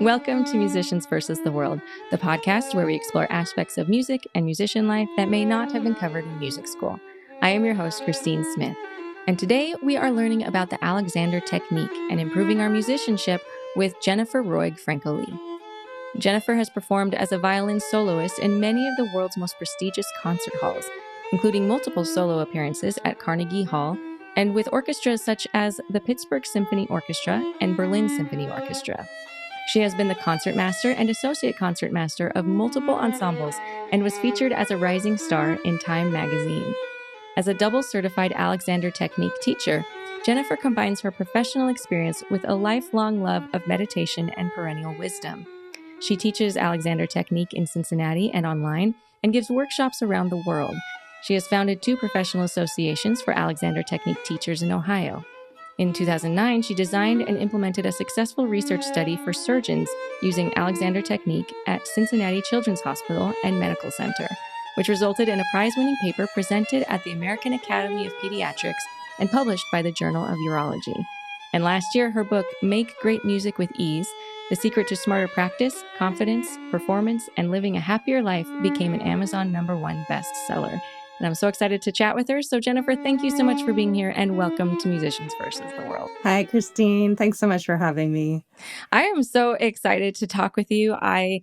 Welcome to Musicians versus the World, the podcast where we explore aspects of music and musician life that may not have been covered in music school. I am your host, Christine Smith, and today we are learning about the Alexander technique and improving our musicianship with Jennifer Roig-Francolí. Jennifer has performed as a violin soloist in many of the world's most prestigious concert halls, including multiple solo appearances at Carnegie Hall and with orchestras such as the Pittsburgh Symphony Orchestra and Berlin Symphony Orchestra. She has been the concertmaster and associate concertmaster of multiple ensembles and was featured as a rising star in Time magazine. As a double certified Alexander technique teacher, Jennifer combines her professional experience with a lifelong love of meditation and perennial wisdom. She teaches Alexander technique in Cincinnati and online and gives workshops around the world. She has founded 2 professional associations for Alexander technique teachers in Ohio. In 2009, she designed and implemented a successful research study for surgeons using Alexander technique at Cincinnati Children's Hospital and Medical Center, which resulted in a prize-winning paper presented at the American Academy of Pediatrics and published by the Journal of Urology. And last year, her book, Make Great Music with Ease, The Secret to Smarter Practice, Confidence, Performance, and Living a Happier Life became an Amazon #1 bestseller. And I'm so excited to chat with her. So Jennifer, thank you so much for being here and welcome to Musicians versus the World. Hi, Christine. Thanks so much for having me. I am so excited to talk with you. I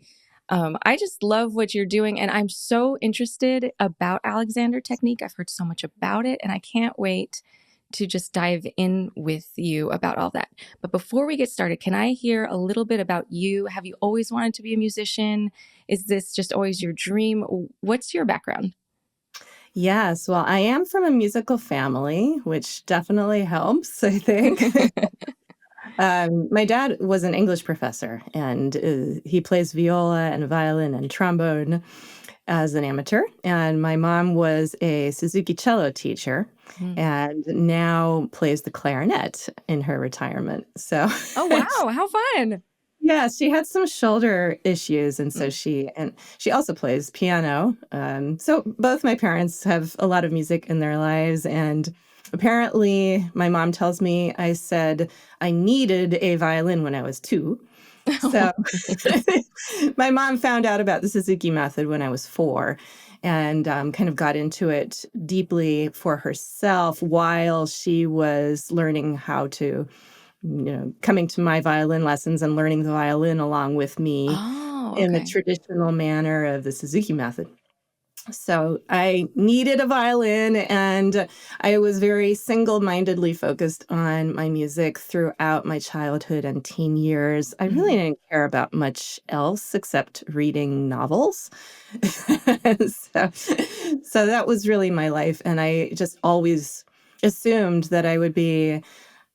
just love what you're doing and I'm so interested about Alexander technique. I've heard so much about it and I can't wait to just dive in with you about all that. But before we get started, can I hear a little bit about you? Have you always wanted to be a musician? Is this just always your dream? What's your background? Yes, well, I am from a musical family, which definitely helps, I think. My dad was an English professor, and he plays viola and violin and trombone as an amateur. And my mom was a Suzuki cello teacher and now plays the clarinet in her retirement. So, oh, wow. How fun. Yeah, she had some shoulder issues, and so she also plays piano. So both my parents have a lot of music in their lives, and apparently my mom tells me I said I needed a violin when I was 2. So my mom found out about the Suzuki method when I was 4 and kind of got into it deeply for herself while she was learning how to coming to my violin lessons and learning the violin along with me in the traditional manner of the Suzuki method. So I needed a violin, and I was very single-mindedly focused on my music throughout my childhood and teen years. I really didn't care about much else except reading novels. So that was really my life, and I just always assumed that I would be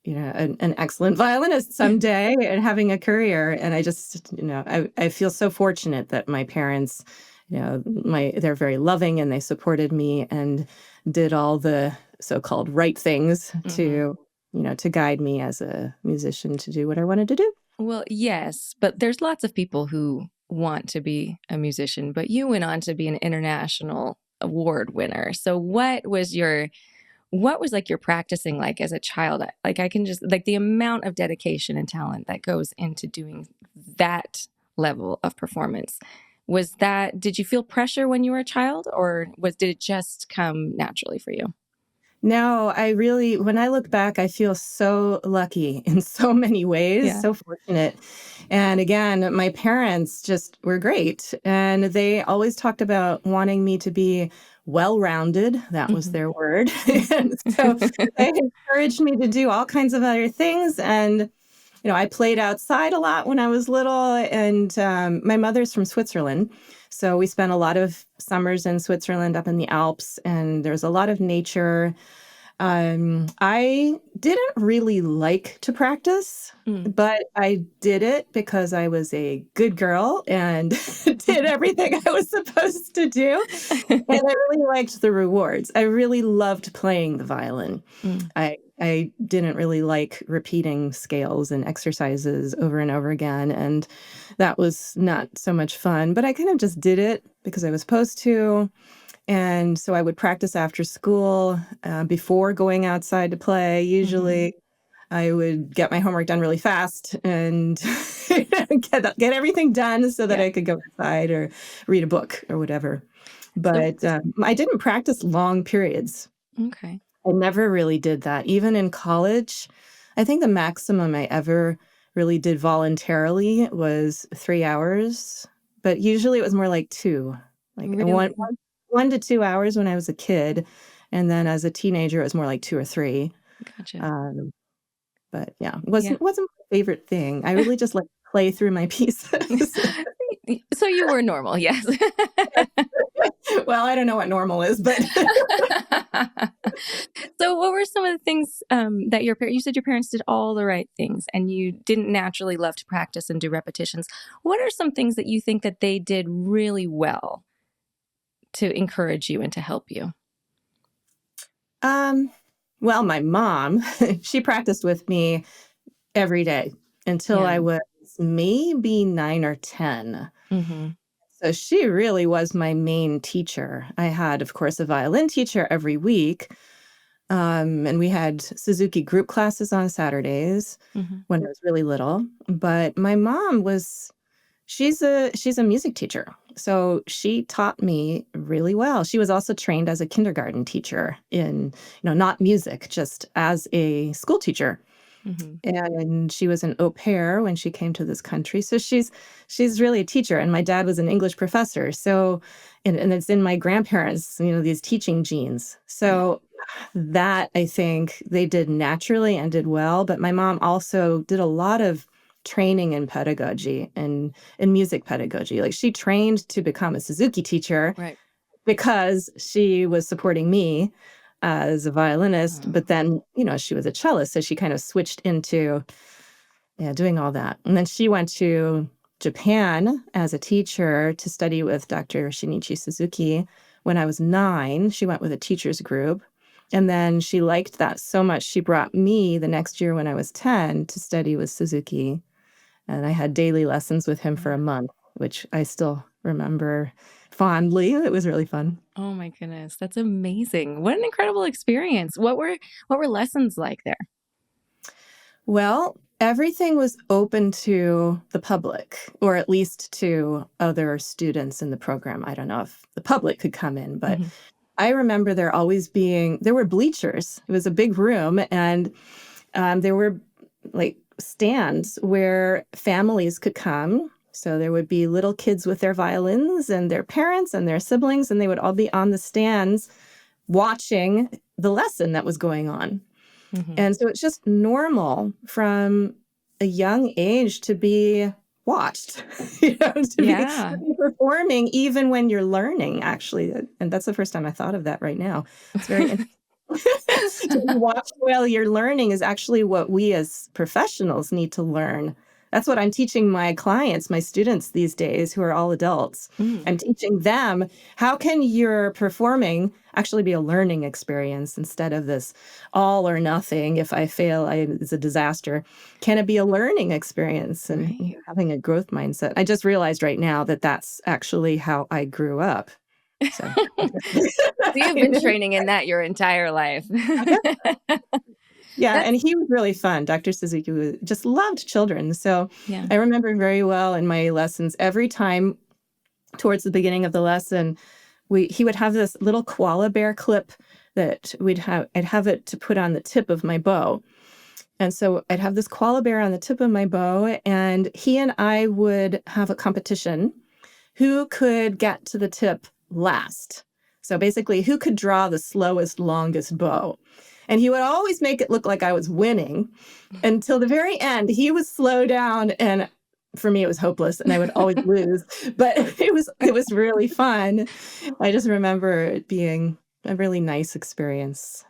an excellent violinist someday and having a career. And I just, I feel so fortunate that my parents, they're very loving and they supported me and did all the so-called right things to guide me as a musician to do what I wanted to do. Well, yes, but there's lots of people who want to be a musician, but you went on to be an international award winner. So what was your practicing like as a child? Like I can just the amount of dedication and talent that goes into doing that level of performance. Did you feel pressure when you were a child or did it just come naturally for you? No, when I look back, I feel so lucky in so many ways, so fortunate. And again, my parents just were great. And they always talked about wanting me to be well-rounded. That was their word. And so they encouraged me to do all kinds of other things. And, I played outside a lot when I was little. And my mother's from Switzerland. So we spent a lot of summers in Switzerland up in the Alps, and there's a lot of nature. I didn't really like to practice, but I did it because I was a good girl and did everything I was supposed to do. And I really liked the rewards. I really loved playing the violin. I didn't really like repeating scales and exercises over and over again. And that was not so much fun, but I kind of just did it because I was supposed to. And so I would practice after school before going outside to play. Usually I would get my homework done really fast and get everything done so that I could go outside or read a book or whatever. But I didn't practice long periods. Okay. I never really did that. Even in college, I think the maximum I ever really did voluntarily was 3 hours, but usually it was more like 2, like Really? 1 to 2 hours when I was a kid. And then as a teenager, it was more like 2 or 3. Gotcha. But yeah, wasn't my favorite thing. I really just like play through my pieces. So you were normal, yes. Well, I don't know what normal is, but So what were some of the things that you said your parents did all the right things and you didn't naturally love to practice and do repetitions. What are some things that you think that they did really well to encourage you and to help you? Well, my mom, she practiced with me every day until I was maybe 9 or 10. Mm-hmm. So she really was my main teacher. I had, of course, a violin teacher every week. And we had Suzuki group classes on Saturdays when I was really little. But my mom she's a music teacher. So she taught me really well. She was also trained as a kindergarten teacher in, not music, just as a school teacher. And she was an au pair when she came to this country. So she's really a teacher. And my dad was an English professor. So, and it's in my grandparents, these teaching genes. So that I think they did naturally and did well. But my mom also did a lot of training in pedagogy and in music pedagogy. Like she trained to become a Suzuki teacher because she was supporting me as a violinist, but then, she was a cellist, so she kind of switched into doing all that. And then she went to Japan as a teacher to study with Dr. Shinichi Suzuki. When I was 9, she went with a teacher's group. And then she liked that so much, she brought me the next year when I was 10 to study with Suzuki. And I had daily lessons with him for a month, which I still remember fondly. It was really fun. Oh my goodness, that's amazing. What an incredible experience. What were lessons like there? Well, everything was open to the public, or at least to other students in the program. I don't know if the public could come in, but I remember there were bleachers. It was a big room, and there were like stands where families could come. So there would be little kids with their violins and their parents and their siblings, and they would all be on the stands watching the lesson that was going on. And so it's just normal from a young age to be watched, to be performing even when you're learning, actually. And that's the first time I thought of that right now. It's very interesting. To be watched while you're learning is actually what we as professionals need to learn. That's what I'm teaching my clients, my students these days, who are all adults. I'm teaching them, how can your performing actually be a learning experience instead of this all or nothing? If I fail, it's a disaster. Can it be a learning experience and having a growth mindset? I just realized right now that that's actually how I grew up. So you've been training in that your entire life. Yeah, and he was really fun. Dr. Suzuki just loved children. So I remember very well in my lessons, every time towards the beginning of the lesson, he would have this little koala bear clip that I'd have it to put on the tip of my bow. And so I'd have this koala bear on the tip of my bow, and he and I would have a competition who could get to the tip last. So basically, who could draw the slowest, longest bow. And he would always make it look like I was winning until the very end. He would slow down, and for me, it was hopeless, and I would always lose. But it was really fun. I just remember it being a really nice experience.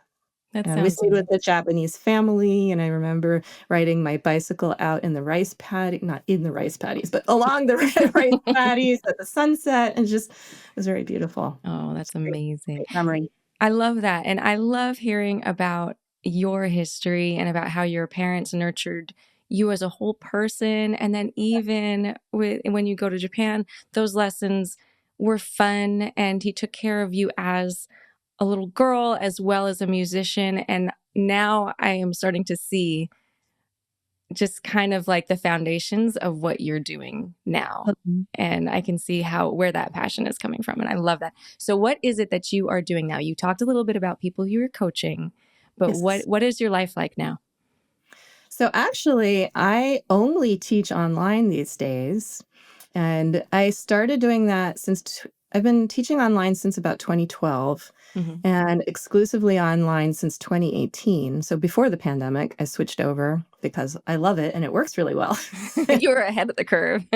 We stayed with a Japanese family, and I remember riding my bicycle out in the rice paddy, not in the rice paddies, but along the rice paddies at the sunset, and it was very beautiful. Oh, that's amazing. Great memory. I love that. And I love hearing about your history and about how your parents nurtured you as a whole person. And then even when you go to Japan, those lessons were fun, and he took care of you as a little girl as well as a musician. And now I am starting to see just kind of like the foundations of what you're doing now. Mhm. And I can see where that passion is coming from. And I love that. So what is it that you are doing now? You talked a little bit about people you were coaching, but Yes. what is your life like now? So actually, I only teach online these days. And I started doing that I've been teaching online since about 2012 Hmm. and exclusively online since 2018. So before the pandemic, I switched over because I love it and it works really well. You were ahead of the curve.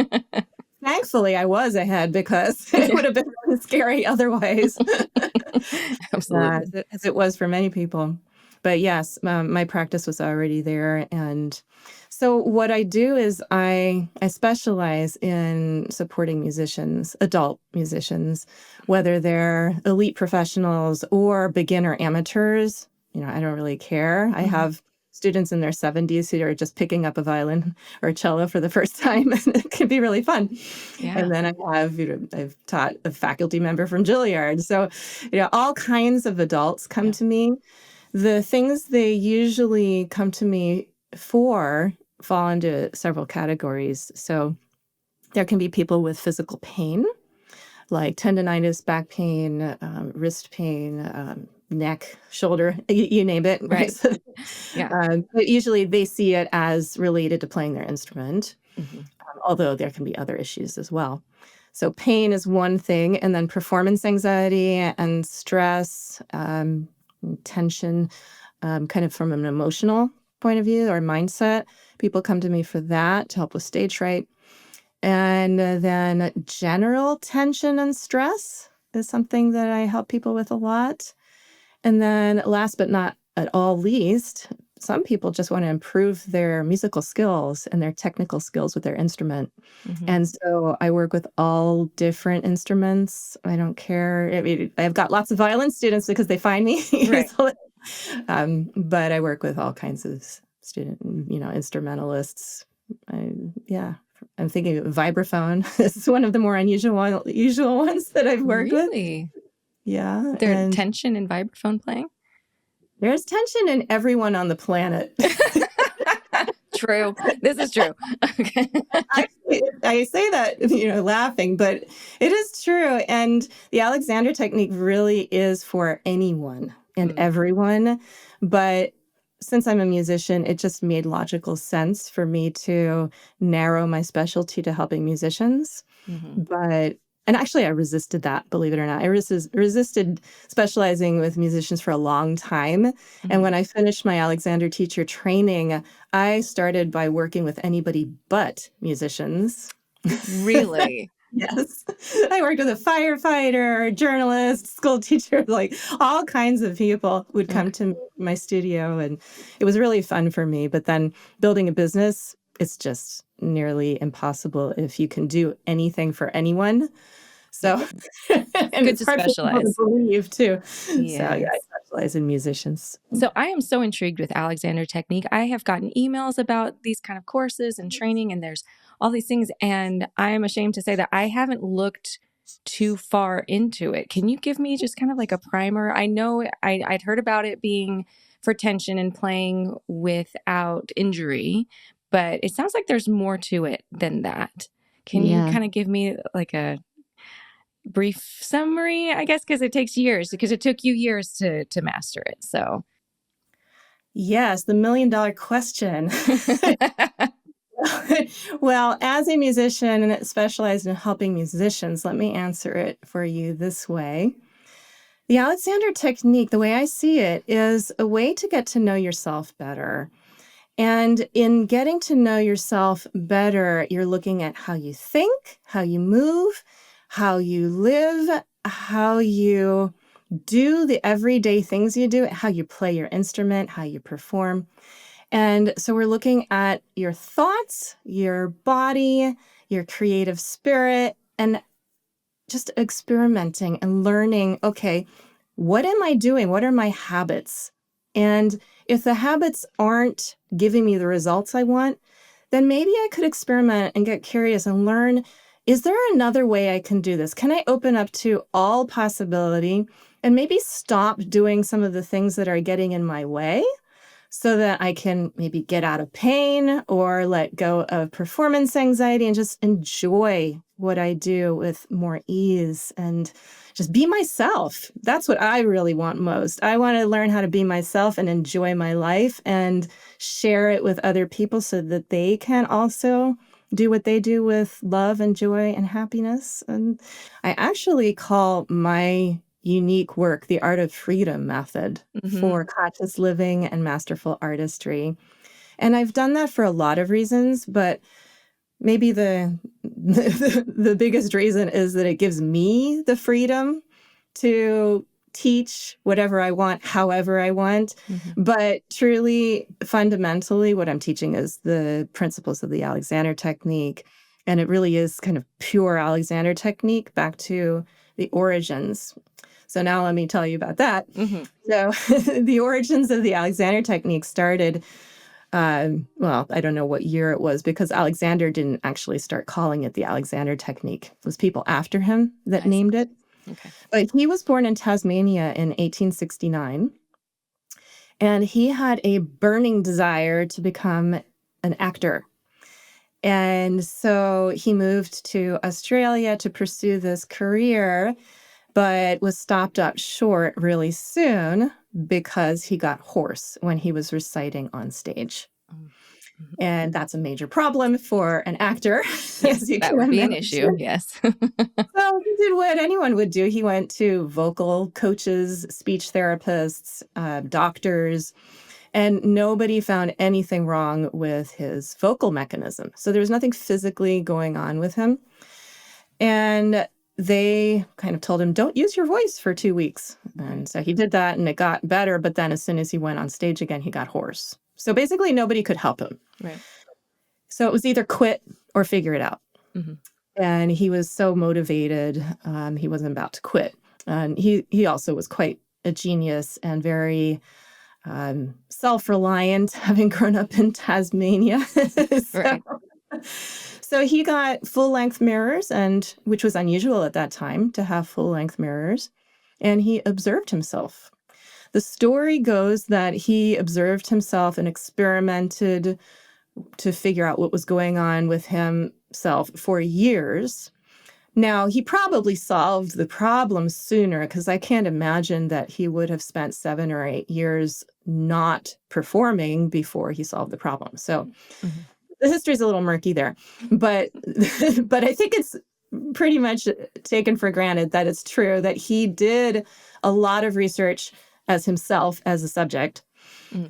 Thankfully, I was ahead because it would have been really scary otherwise, Absolutely. as it was for many people. But yes, my practice was already there. And so what I do is I specialize in supporting musicians, adult musicians, whether they're elite professionals or beginner amateurs. I don't really care. I Mhm. have students in their 70s who are just picking up a violin or a cello for the first time, and it can be really fun. Yeah. And then I've taught a faculty member from Juilliard. So, all kinds of adults come Yeah. to me. The things they usually come to me for fall into several categories. So there can be people with physical pain, like tendonitis, back pain, wrist pain, neck, shoulder, you name it. Right? Right. Yeah. But usually they see it as related to playing their instrument, Hmm. although there can be other issues as well. So pain is one thing, and then performance anxiety and stress, tension, kind of from an emotional point of view or mindset. People come to me for that to help with stage fright. And then general tension and stress is something that I help people with a lot. And then last but not at all least, some people just want to improve their musical skills and their technical skills with their instrument. Hmm. And so I work with all different instruments. I don't care. I mean, I've got lots of violin students because they find me Right. easily. But I work with all kinds of instrumentalists. Yeah, I'm thinking of vibraphone. This is one of the more usual ones that I've worked with. Really? Yeah, There's and tension in vibraphone playing? there's tension in everyone on the planet. True. This is true. Okay. I say that, laughing, but it is true. And the Alexander technique really is for anyone and Mm. everyone. But since I'm a musician, it just made logical sense for me to narrow my specialty to helping musicians. Hmm. And actually, I resisted that, believe it or not. I resisted specializing with musicians for a long time. And Hmm. when I finished my Alexander teacher training, I started by working with anybody but musicians. Really? Yes. I worked with a firefighter, a journalist, school teacher, like all kinds of people would come Okay. to my studio. And it was really fun for me. But then building a business, it's just nearly impossible if you can do anything for anyone. Yeah. So, It's and good it's to hard for people to specialize. believe too. So, yeah, I Yes. specialize in musicians. So I am so intrigued with Alexander Technique. I have gotten emails about these kind of courses and training, and there's all these things. And I am ashamed to say that I haven't looked too far into it. Can you give me just kind of like a primer? I know I'd heard about it being for tension and playing without injury, but it sounds like there's more to it than that. Can you Yeah. kind of give me like a brief summary, I guess, because it takes years, because it took you years to master it. So Yes, the $1,000,000 question. Well, as a musician specialized in helping musicians, let me answer it for you this way. The Alexander technique, the way I see it, is a way to get to know yourself better. And in getting to know yourself better, you're looking at how you think, how you move, how you live, how you do the everyday things you do, how you play your instrument, how you perform. And so we're looking at your thoughts, your body, your creative spirit, and just experimenting and learning, okay, what am I doing? What are my habits? And if the habits aren't giving me the results I want, then maybe I could experiment and get curious and learn, is there another way I can do this? Can I open up to all possibility and maybe stop doing some of the things that are getting in my way so that I can maybe get out of pain or let go of performance anxiety and just enjoy what I do with more ease and just be myself. That's what I really want most. I want to learn how to be myself and enjoy my life and share it with other people so that they can also do what they do with love and joy and happiness. And I actually call my unique work the Art of Freedom method for conscious living and masterful artistry. And I've done that for a lot of reasons, but maybe the biggest reason is that it gives me the freedom to teach whatever I want, however I want. But truly, fundamentally, what I'm teaching is the principles of the Alexander technique. And it really is kind of pure Alexander technique back to the origins. So now let me tell you about that. So the origins of the Alexander technique started, well, I don't know what year it was, because Alexander didn't actually start calling it the Alexander technique. It was people after him that named it. Okay. But he was born in Tasmania in 1869, and he had a burning desire to become an actor. And so he moved to Australia to pursue this career, but was stopped up short really soon because he got hoarse when he was reciting on stage. And that's a major problem for an actor. Yes, that would be an issue. Yes. So he did what anyone would do. He went to vocal coaches, speech therapists, doctors, and nobody found anything wrong with his vocal mechanism. So there was nothing physically going on with him. And they kind of told him, don't use your voice for 2 weeks. And so he did that and it got better. But then as soon as he went on stage again, he got hoarse. So basically nobody could help him. Right. So it was either quit or figure it out. And he was so motivated. He wasn't about to quit. And he also was quite a genius and very self-reliant, having grown up in Tasmania. Right. So he got full-length mirrors, and which was unusual at that time to have full-length mirrors, and he observed himself. The story goes that he observed himself and experimented to figure out what was going on with himself for years. Now, he probably solved the problem sooner, because I can't imagine that he would have spent 7 or 8 years not performing before he solved the problem. So the history is a little murky there, but I think it's pretty much taken for granted that it's true that he did a lot of research as himself, as a subject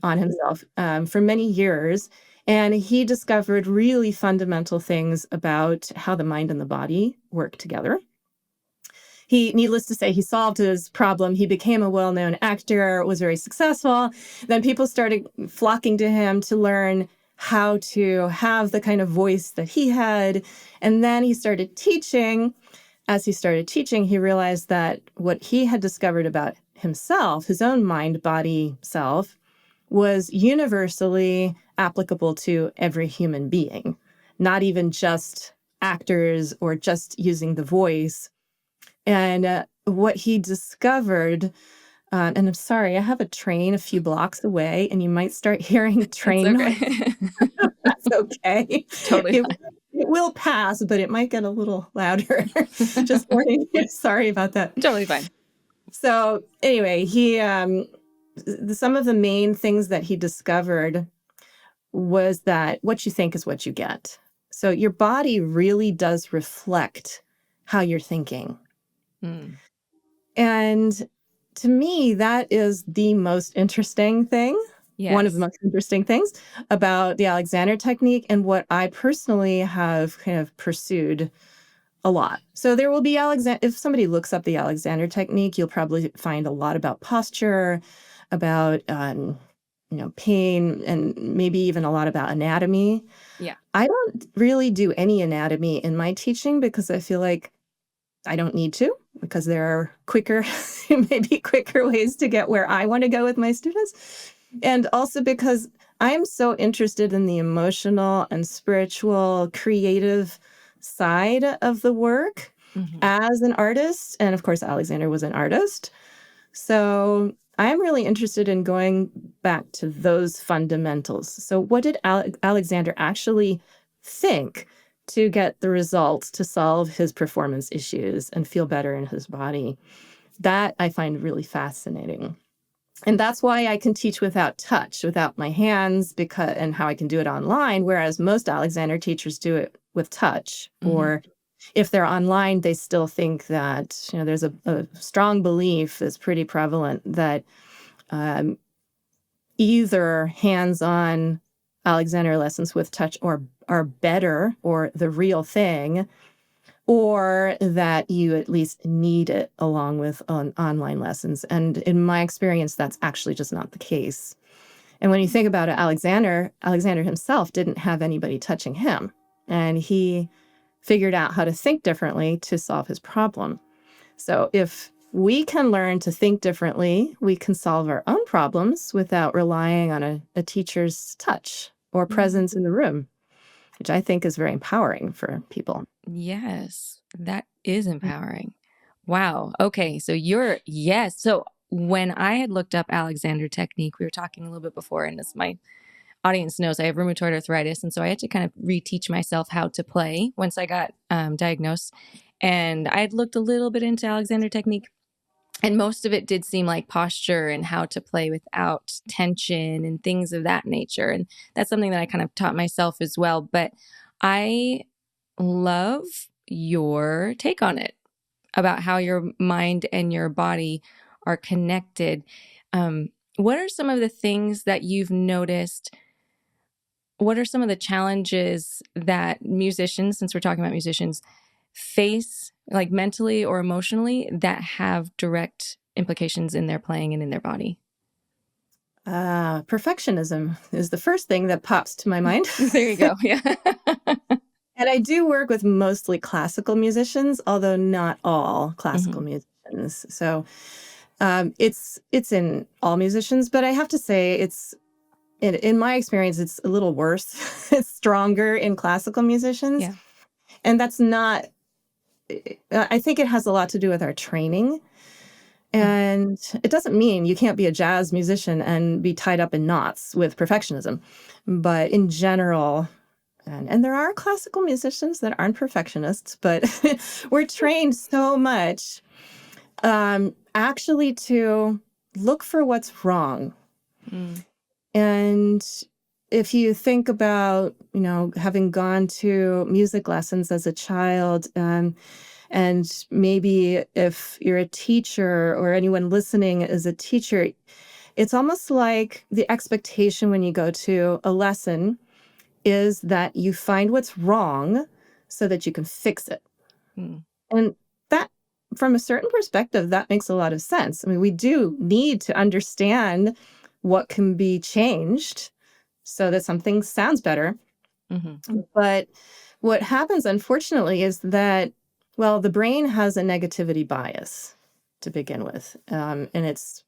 on himself for many years. And he discovered really fundamental things about how the mind and the body work together. Needless to say, he solved his problem. He became a well-known actor, was very successful. Then people started flocking to him to learn how to have the kind of voice that he had. And then he started teaching. As he started teaching, he realized that what he had discovered about himself, his own mind, body, self, was universally applicable to every human being, not even just actors or just using the voice. And what he discovered, and I'm sorry, I have a train a few blocks away, and you might start hearing train noise. That's okay. Totally fine. It will pass, but it might get a little louder. Just warning you. Sorry about that. Totally fine. So anyway, some of the main things that he discovered was that what you think is what you get. So your body really does reflect how you're thinking. And to me, that is the most interesting thing. Yes. One of the most interesting things about the Alexander technique, and what I personally have kind of pursued a lot. So there will be if somebody looks up the Alexander technique, you'll probably find a lot about posture, about pain, and maybe even a lot about anatomy. Yeah. I don't really do any anatomy in my teaching because I feel like I don't need to, because there are maybe quicker ways to get where I want to go with my students. And also because I'm so interested in the emotional and spiritual, creative side of the work as an artist. And of course, Alexander was an artist. So I'm really interested in going back to those fundamentals. So what did Alexander actually think to get the results to solve his performance issues and feel better in his body? That I find really fascinating. And that's why I can teach without touch, without my hands, and how I can do it online, whereas most Alexander teachers do it with touch. Or if they're online, they still think that, there's a strong belief that's pretty prevalent that either hands-on Alexander lessons with touch are better or the real thing, or that you at least need it along with online lessons. And in my experience, that's actually just not the case. And when you think about it, Alexander himself didn't have anybody touching him. And he figured out how to think differently to solve his problem. So if we can learn to think differently, we can solve our own problems without relying on a teacher's touch or presence in the room, which I think is very empowering for people. Yes, that is empowering. Wow. Okay. So so when I had looked up Alexander technique, we were talking a little bit before, and as my audience knows, I have rheumatoid arthritis. And so I had to kind of reteach myself how to play once I got diagnosed. And I had looked a little bit into Alexander technique, and most of it did seem like posture and how to play without tension and things of that nature. And that's something that I kind of taught myself as well. But I love your take on it, about how your mind and your body are connected. What are some of the things that you've noticed? What are some of the challenges that musicians, since we're talking about musicians, face, like mentally or emotionally, that have direct implications in their playing and in their body? Perfectionism is the first thing that pops to my mind. There you go. Yeah. And I do work with mostly classical musicians, although not all classical musicians. So it's in all musicians, but I have to say in my experience, it's a little worse. It's stronger in classical musicians. Yeah. And that's not, I think it has a lot to do with our training. And it doesn't mean you can't be a jazz musician and be tied up in knots with perfectionism. But in general, and there are classical musicians that aren't perfectionists, but we're trained so much actually to look for what's wrong. And if you think about, having gone to music lessons as a child, and maybe if you're a teacher or anyone listening is a teacher, it's almost like the expectation when you go to a lesson is that you find what's wrong so that you can fix it. And that, from a certain perspective, that makes a lot of sense. I mean, we do need to understand what can be changed so that something sounds better. But what happens, unfortunately, is that, well, the brain has a negativity bias to begin with. And it's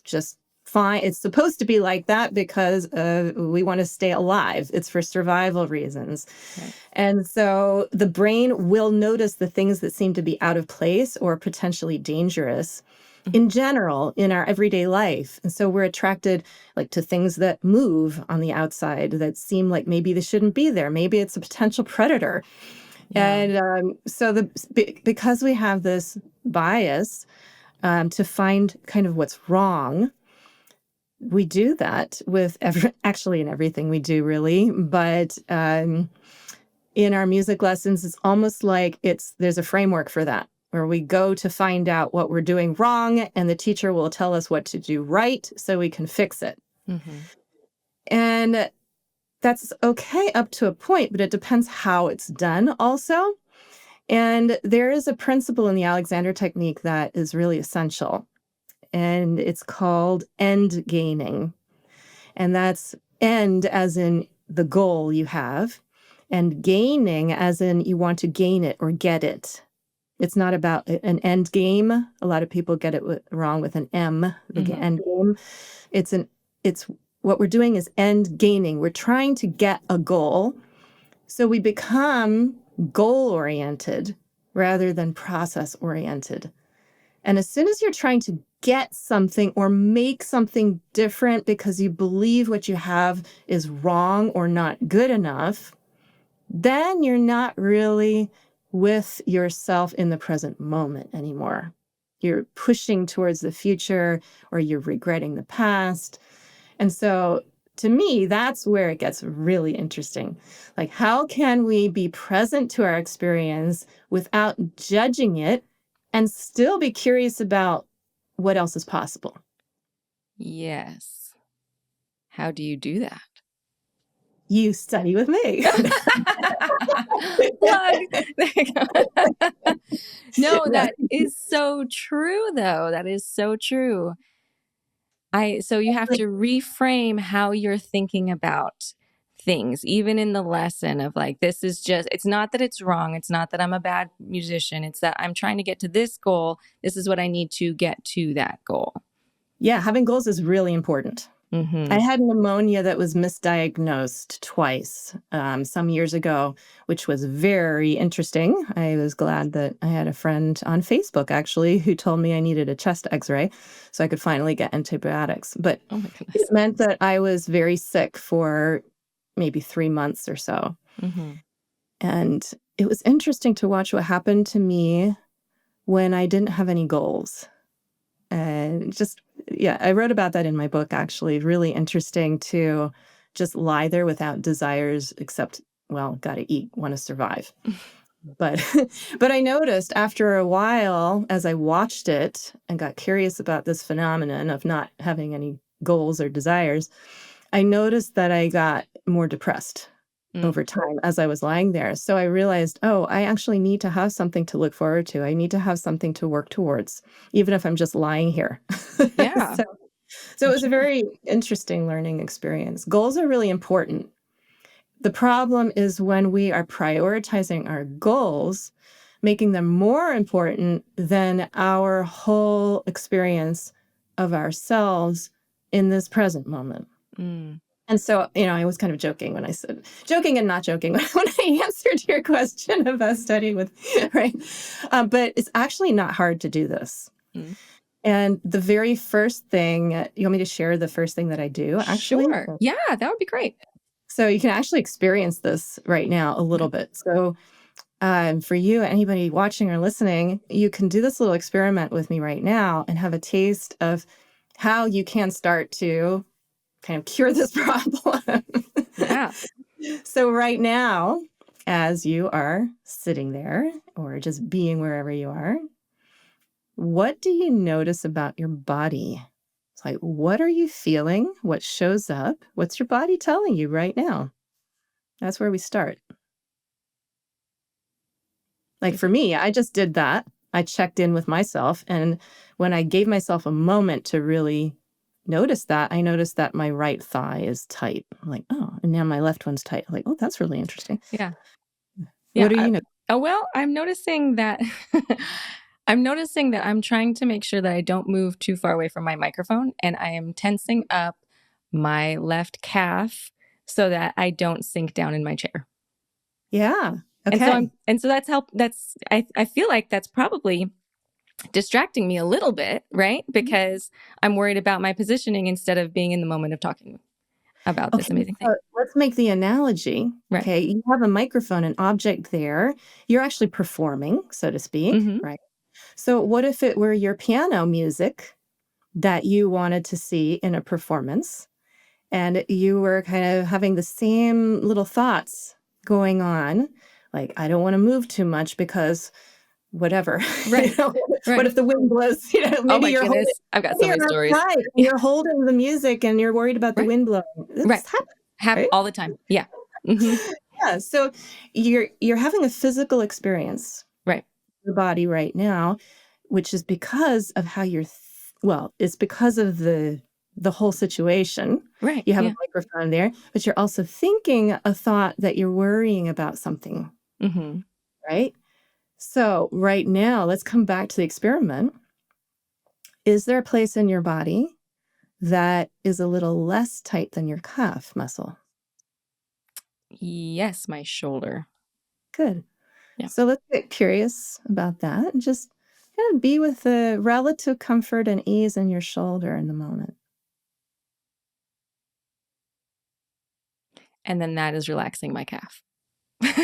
just fine. It's supposed to be like that because we want to stay alive. It's for survival reasons. Right. And so the brain will notice the things that seem to be out of place or potentially dangerous in general in our everyday life. And so we're attracted to things that move on the outside that seem like maybe they shouldn't be there. Maybe it's a potential predator. Yeah. And so because we have this bias to find kind of what's wrong, we do that with actually in everything we do, really. But in our music lessons, it's almost like there's a framework for that, where we go to find out what we're doing wrong, and the teacher will tell us what to do right so we can fix it. And that's okay up to a point, but it depends how it's done also. And there is a principle in the Alexander technique that is really essential. And it's called end gaining. And that's end as in the goal you have, and gaining as in you want to gain it or get it. It's not about an end game. A lot of people get it wrong with an M, the end game. It's what we're doing is end gaining. We're trying to get a goal. So we become goal-oriented rather than process-oriented. And as soon as you're trying to get something or make something different because you believe what you have is wrong or not good enough, then you're not really with yourself in the present moment anymore. You're pushing towards the future or you're regretting the past. And so to me, that's where it gets really interesting. Like, how can we be present to our experience without judging it and still be curious about what else is possible? Yes. How do you do that? You study with me. Plug. No, that is so true, though. That is so true. So you have to reframe how you're thinking about things, even in the lesson of like, this is just, it's not that it's wrong. It's not that I'm a bad musician. It's that I'm trying to get to this goal. This is what I need to get to that goal. Yeah, having goals is really important. Mm-hmm. I had pneumonia that was misdiagnosed twice some years ago, which was very interesting. I was glad that I had a friend on Facebook, actually, who told me I needed a chest x-ray so I could finally get antibiotics. But Oh my goodness. it meant that I was very sick for maybe 3 months or so. Mm-hmm. And it was interesting to watch what happened to me when I didn't have any goals. And just, yeah, I wrote about that in my book, actually. Really interesting to just lie there without desires except, well, got to eat, want to survive. But but I noticed after a while, as I watched it and got curious about this phenomenon of not having any goals or desires, I noticed that I got more depressed over time as I was lying there. So I realized, oh, I actually need to have something to look forward to. I need to have something to work towards, even if I'm just lying here. Yeah. So it was a very interesting learning experience. Goals are really important. The problem is when we are prioritizing our goals, making them more important than our whole experience of ourselves in this present moment. Mm. And so, I was kind of joking when I said, joking and not joking when I answered your question about studying with, right? But it's actually not hard to do this. Mm. And the very first thing, you want me to share the first thing that I do, actually? Sure. Yeah, that would be great. So you can actually experience this right now a little bit. So for you, anybody watching or listening, you can do this little experiment with me right now and have a taste of how you can start to kind of cure this problem. Yeah. So right now, as you are sitting there or just being wherever you are, what do you notice about your body? It's like, what are you feeling? What shows up? What's your body telling you right now? That's where we start. Like for me, I just did that. I checked in with myself. And when I gave myself a moment to really notice that, I noticed that my right thigh is tight. I'm like, oh, and now my left one's tight. I'm like, oh, that's really interesting. Yeah. What do you know? Well, I'm noticing that I'm trying to make sure that I don't move too far away from my microphone, and I am tensing up my left calf so that I don't sink down in my chair. Yeah. And Okay. so I feel like that's probably distracting me a little bit, right? Because I'm worried about my positioning instead of being in the moment of talking about this amazing thing. So let's make the analogy. Right. Okay. You have a microphone, an object there. You're actually performing, so to speak, Mm-hmm. right? So what if it were your piano music that you wanted to see in a performance and you were kind of having the same little thoughts going on? Like, I don't want to move too much because whatever. Right. Right. What if the wind blows? Oh Maybe my you're goodness. I've got so many stories. outside, and you're holding the music and you're worried about the wind blowing. Right. Happens, right? All the time. Yeah. Mm-hmm. Yeah. So you're having a physical experience, Right. your body right now, which is because of how it's because of the whole situation. Right. You have Yeah. a microphone there, but you're also thinking a thought that you're worrying about something, Mm-hmm. right? So right now, let's come back to the experiment. Is there a place in your body that is a little less tight than your calf muscle? Yes, my shoulder. Good. Yeah. So let's get curious about that and just kind of be with the relative comfort and ease in your shoulder in the moment. And then that is relaxing my calf. What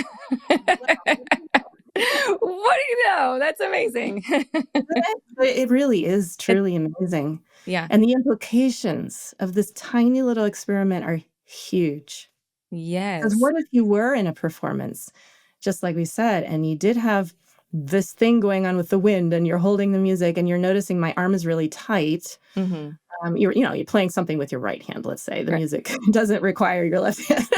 do you know? That's amazing. It really is truly amazing. Yeah. And the implications of this tiny little experiment are huge. Because Yes. what if you were in a performance, just like we said, and you did have this thing going on with the wind and you're holding the music and you're noticing my arm is really tight. Mm-hmm. You're playing something with your right hand, let's say. The Right. music doesn't require your left hand.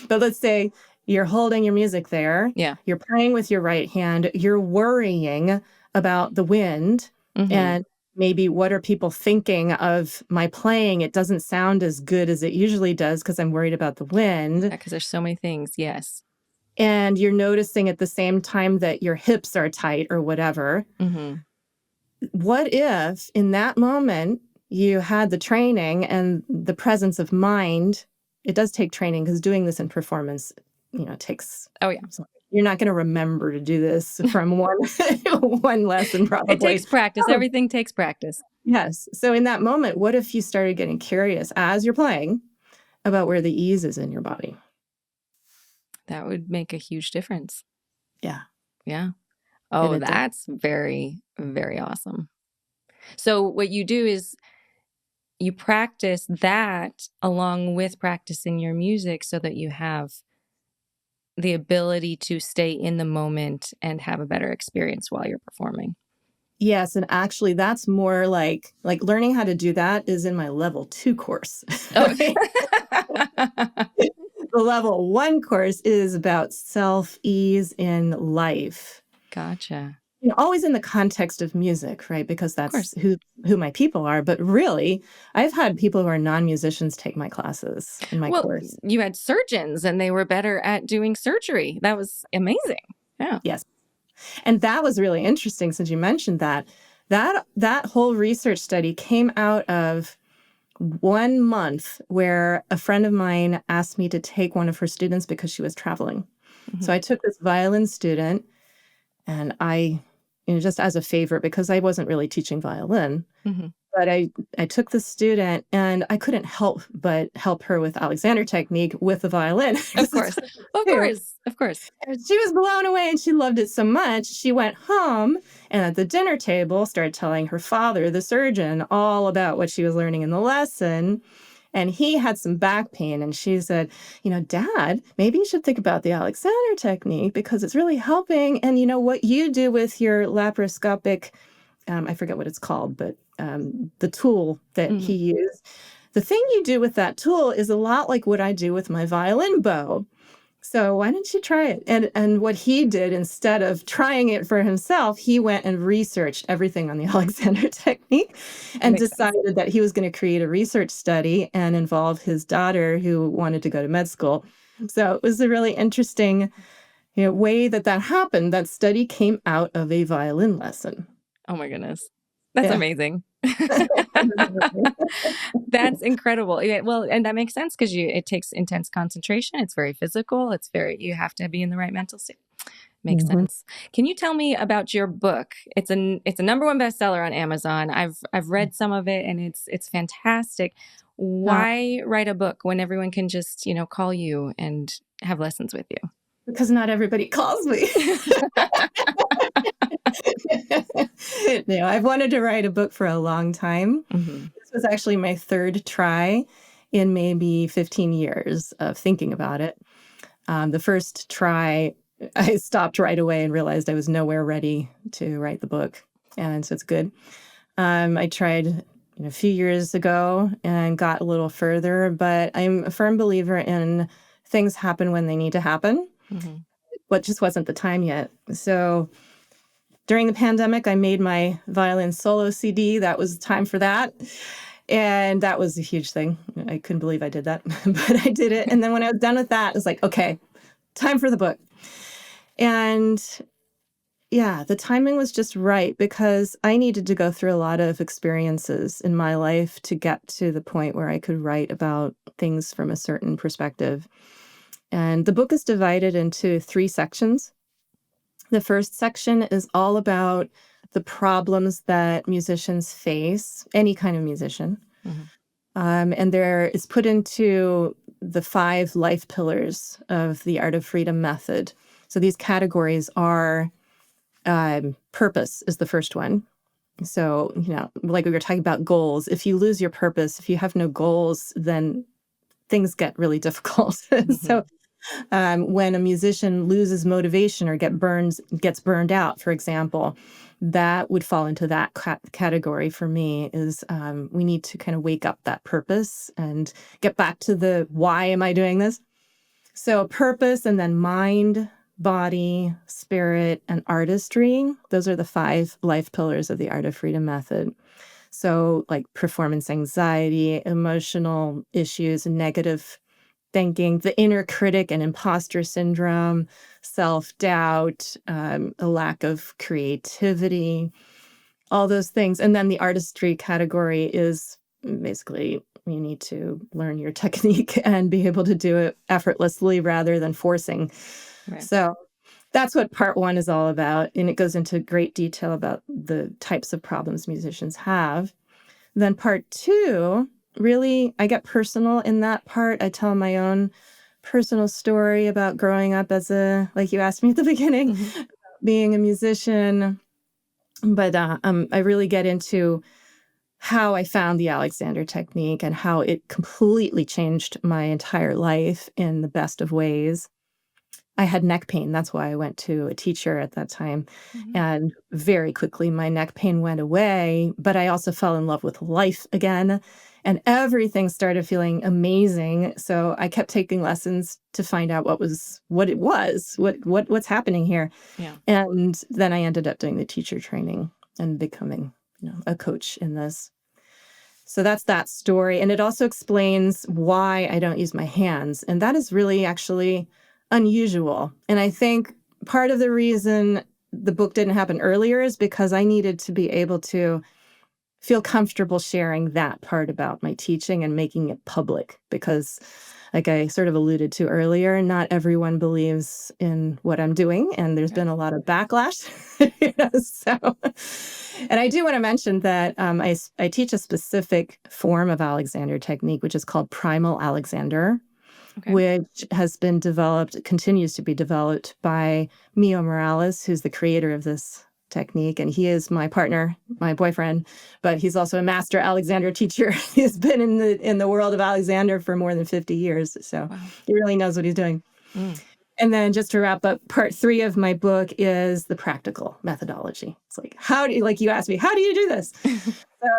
But let's say you're holding your music there. Yeah. You're playing with your right hand. You're worrying about the wind Mm-hmm. and maybe what are people thinking of my playing? It doesn't sound as good as it usually does because I'm worried about the wind. Because there's so many things. Yes. And you're noticing at the same time that your hips are tight or whatever. Mm-hmm. What if in that moment you had the training and the presence of mind? It does take training because doing this in performance, takes. Oh, yeah. You're not going to remember to do this from one lesson, probably. It takes practice. Oh. Everything takes practice. Yes. So in that moment, what if you started getting curious as you're playing about where the ease is in your body? That would make a huge difference. Yeah. Yeah. Oh, And that's very, very awesome. So what you do is you practice that along with practicing your music so that you have the ability to stay in the moment and have a better experience while you're performing. Yes, and actually that's more like learning how to do that is in my level 2 course. Oh. The level 1 course is about self-ease in life. Gotcha. Always in the context of music, right? Because that's who my people are. But really, I've had people who are non-musicians take my classes in my course. You had surgeons and they were better at doing surgery. That was amazing. Yeah. Yes. And that was really interesting since you mentioned that. That whole research study came out of 1 month where a friend of mine asked me to take one of her students because she was traveling. Mm-hmm. So I took this violin student and I, just as a favor, because I wasn't really teaching violin, mm-hmm. but I took the student and I couldn't help but help her with Alexander technique with the violin. Of course. Of course. And she was blown away and she loved it so much. She went home and at the dinner table started telling her father, the surgeon, all about what she was learning in the lesson. And he had some back pain. And she said, Dad, maybe you should think about the Alexander technique because it's really helping. And what you do with your laparoscopic, I forget what it's called, but the tool that he used, the thing you do with that tool is a lot like what I do with my violin bow. So why don't you try it? And what he did, instead of trying it for himself, he went and researched everything on the Alexander technique and decided that he was going to create a research study and involve his daughter who wanted to go to med school. So it was a really interesting way that happened. That study came out of a violin lesson. Oh my goodness. That's amazing. That's incredible. Yeah, well, and that makes sense because it takes intense concentration. It's very physical. You have to be in the right mental state. Makes sense. Can you tell me about your book? It's a #1 bestseller on Amazon. I've read some of it and it's fantastic. Why write a book when everyone can just, call you and have lessons with you? Because not everybody calls me. I've wanted to write a book for a long time. Mm-hmm. This was actually my 3rd try in maybe 15 years of thinking about it. The first try, I stopped right away and realized I was nowhere ready to write the book. And so it's good. I tried a few years ago and got a little further, but I'm a firm believer in things happen when they need to happen. Mm-hmm. But just wasn't the time yet. So during the pandemic, I made my violin solo CD. That was time for that. And that was a huge thing. I couldn't believe I did that, but I did it. And then when I was done with that, it was like, okay, time for the book. And yeah, the timing was just right because I needed to go through a lot of experiences in my life to get to the point where I could write about things from a certain perspective. And the book is divided into 3 sections. The first section is all about the problems that musicians face, any kind of musician. And there is put into the 5 life pillars of the Art of Freedom method. So these categories are purpose is the first one. So, like we were talking about goals, if you lose your purpose, if you have no goals, then things get really difficult. So when a musician loses motivation or gets burned out, for example, that would fall into that category for me is we need to kind of wake up that purpose and get back to the why am I doing this? So purpose, and then mind, body, spirit, and artistry. Those are the 5 life pillars of the Art of Freedom method. So like performance anxiety, emotional issues, negative thinking, the inner critic and imposter syndrome, self-doubt, a lack of creativity, all those things. And then the artistry category is basically you need to learn your technique and be able to do it effortlessly rather than forcing. Right. So that's what part 1 is all about. And it goes into great detail about the types of problems musicians have. Then part 2, really, I get personal in that part. I tell my own personal story about growing up as like you asked me at the beginning, being a musician. But I really get into how I found the Alexander technique and how it completely changed my entire life in the best of ways. I had neck pain. That's why I went to a teacher at that time. And very quickly, my neck pain went away, but I also fell in love with life again. And everything started feeling amazing. So I kept taking lessons to find out what's happening here. Yeah. And then I ended up doing the teacher training and becoming a coach in this. So that's that story. And it also explains why I don't use my hands. And that is really actually unusual. And I think part of the reason the book didn't happen earlier is because I needed to be able to feel comfortable sharing that part about my teaching and making it public. Because like I sort of alluded to earlier, not everyone believes in what I'm doing. And there's been a lot of backlash. And I do want to mention that I teach a specific form of Alexander technique, which is called primal Alexander. Okay. Which has been continues to be developed by Mio Morales, who's the creator of this technique. And he is my partner, my boyfriend, but he's also a master Alexander teacher. He's been in the world of Alexander for more than 50 years. So He really knows what he's doing. And then just to wrap up, part 3 of my book is the practical methodology. It's like, you asked me, how do you do this?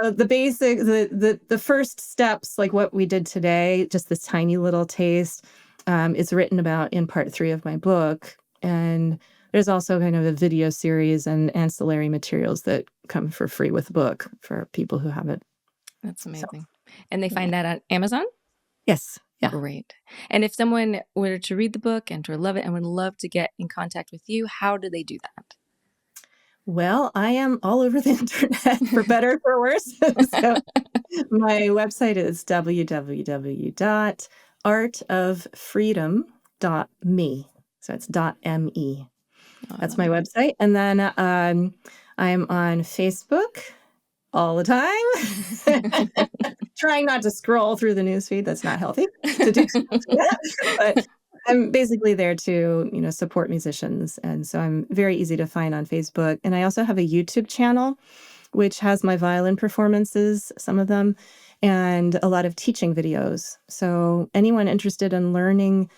So the basic, the first steps, like what we did today, just this tiny little taste, is written about in part 3 of my book. And there's also kind of a video series and ancillary materials that come for free with the book for people who have it. That's amazing. So, and they find that on Amazon? Yes. Yeah. Great. And if someone were to read the book and to love it and would love to get in contact with you, how do they do that? Well, I am all over the internet, for better or for worse. So my website is www.artoffreedom.me. So it's .me. That's my website. And then I'm on Facebook all the time. Trying not to scroll through the newsfeed. That's not healthy to do. But I'm basically there to, support musicians. And so I'm very easy to find on Facebook. And I also have a YouTube channel, which has my violin performances, some of them, and a lot of teaching videos. So anyone interested in learning,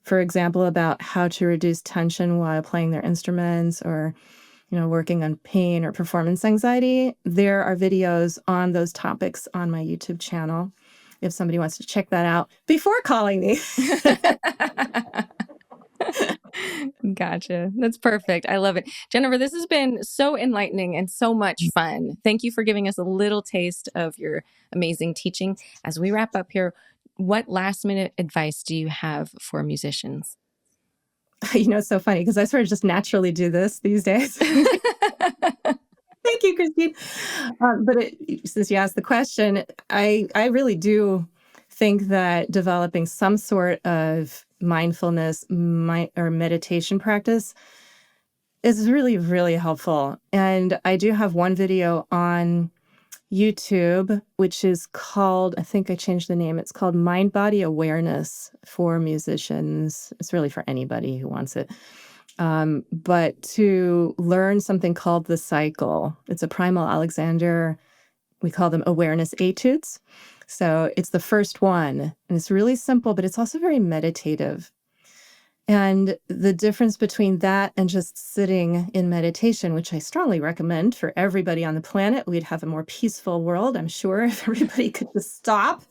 for example, about how to reduce tension while playing their instruments or working on pain or performance anxiety, there are videos on those topics on my YouTube channel. If somebody wants to check that out before calling me. Gotcha. That's perfect. I love it. Jennifer, this has been so enlightening and so much fun. Thank you for giving us a little taste of your amazing teaching. As we wrap up here, what last minute advice do you have for musicians? It's so funny because I sort of just naturally do this these days. Thank you, Christine. But since you asked the question, I really do think that developing some sort of mindfulness or meditation practice It's really, really helpful. And I do have one video on YouTube, which is called, I think I changed the name. It's called Mind Body Awareness for Musicians. It's really for anybody who wants it. But to learn something called the cycle. It's a Primal Alexander. We call them awareness etudes. So it's the first one. And it's really simple, but it's also very meditative. And the difference between that and just sitting in meditation, which I strongly recommend for everybody on the planet, we'd have a more peaceful world, I'm sure, if everybody could just stop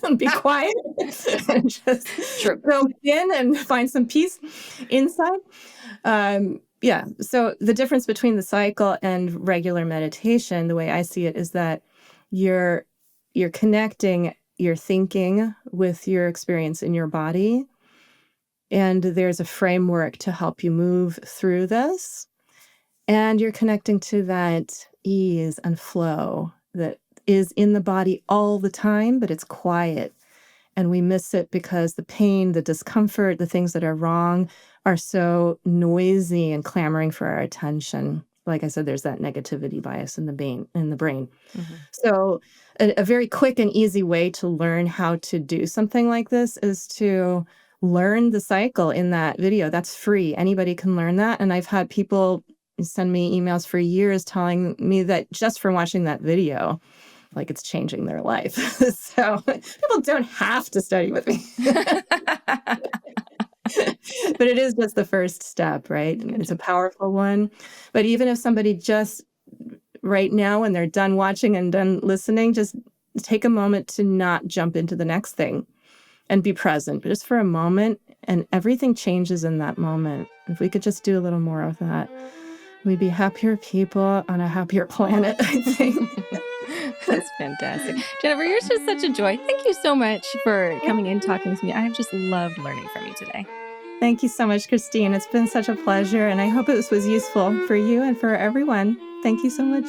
and be quiet and just go in and find some peace inside. So the difference between the cycle and regular meditation, the way I see it, is that you're connecting your thinking with your experience in your body. And there's a framework to help you move through this. And you're connecting to that ease and flow that is in the body all the time, but it's quiet. And we miss it because the pain, the discomfort, the things that are wrong are so noisy and clamoring for our attention. Like I said, there's that negativity bias in the brain. Mm-hmm. So a very quick and easy way to learn how to do something like this is to learn the cycle in that video. That's free. Anybody can learn that. And I've had people send me emails for years telling me that just from watching that video, like it's changing their life. So people don't have to study with me. But it is just the first step, right? It's a powerful one. But even if somebody just right now, when they're done watching and done listening, just take a moment to not jump into the next thing. And be present, just for a moment, and everything changes in that moment. If we could just do a little more of that, we'd be happier people on a happier planet, I think. That's fantastic. Jennifer, you're just such a joy. Thank you so much for coming in, talking to me. I have just loved learning from you today. Thank you so much, Christine. It's been such a pleasure, and I hope this was useful for you and for everyone. Thank you so much.